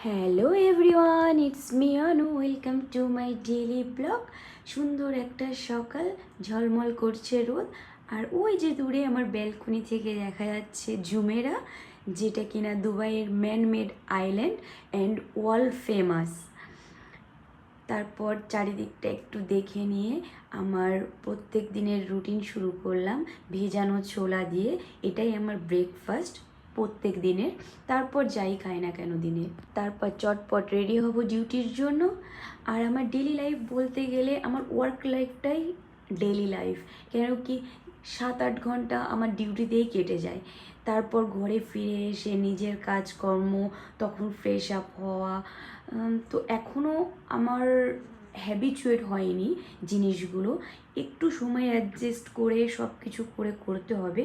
Hello everyone, it's me Anu. Welcome to my daily blog. সুন্দর একটা সকাল, ঝলমল করছে রোদ, আর ওই যে দূরে আমার ব্যালকনি থেকে দেখা যাচ্ছে জুমেরা, যেটা কিনা দুবাইয়ের man-made island and world famous. তারপর চারিদিকটা একটু দেখে নিয়ে আমার প্রত্যেক দিনের রুটিন শুরু করলাম ভেজানো ছোলা দিয়ে। এটাই আমার ব্রেকফাস্ট প্রত্যেক দিনের। তারপর যাই খাই না কেন দিনে, তারপর চটপট রেডি হব ডিউটির জন্য। আর আমার ডেলি লাইফ বলতে গেলে আমার ওয়ার্ক লাইফটাই ডেলি লাইফ, কেন কি 7-8 ঘন্টা আমার ডিউটিতেই কেটে যায়। তারপর ঘরে ফিরে এসে নিজের কাজকর্ম, তখন ফ্রেশ আপ হওয়া। তো এখনও আমার হ্যাবিচুয়েট হয়নি জিনিসগুলো, একটু সময় অ্যাডজাস্ট করে সব কিছু করে করতে হবে,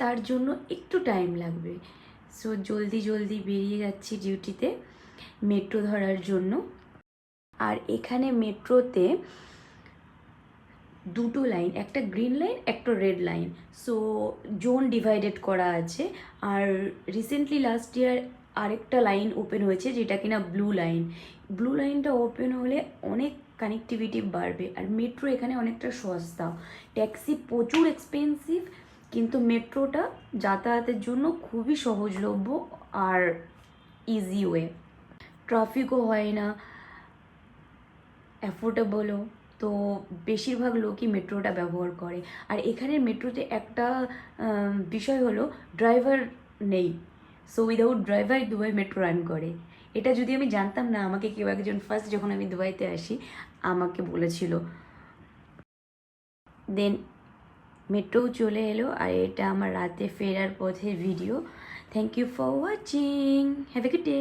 তার জন্য একটু টাইম লাগবে। সো জলদি জলদি বেরিয়ে যাচ্ছি ডিউটিতে মেট্রো ধরার জন্য। আর এখানে মেট্রোতে দুটো লাইন, একটা গ্রিন লাইন একটা red line, so zone divided করা আছে। আর রিসেন্টলি লাস্ট ইয়ার আরেকটা লাইন ওপেন হয়েছে, যেটা কিনা ব্লু লাইন। ব্লু লাইনটা ওপেন হলে অনেক কানেক্টিভিটি বাড়বে। আর মেট্রো এখানে অনেকটা সস্তা, ট্যাক্সি প্রচুর এক্সপেন্সিভ, কিন্তু মেট্রোটা যাতায়াতের জন্য খুবই সহজলভ্য আর ইজি ওয়ে। ট্রাফিকও হয় না, অ্যাফোর্ডেবলও। তো বেশিরভাগ লোকই মেট্রোটা ব্যবহার করে। আর এখানের মেট্রোতে একটা বিষয় হলো ড্রাইভার নেই। So without driver Dubai metro run করে। এটা যদি আমি জানতাম না, আমাকে কেউ একজন ফার্স্ট যখন আমি দুবাইতে আসি আমাকে বলেছিল। দেন মেট্রোও চলে এলো, আর এটা আমার রাতে ফেরার পথের video. Thank you for watching, have a good day.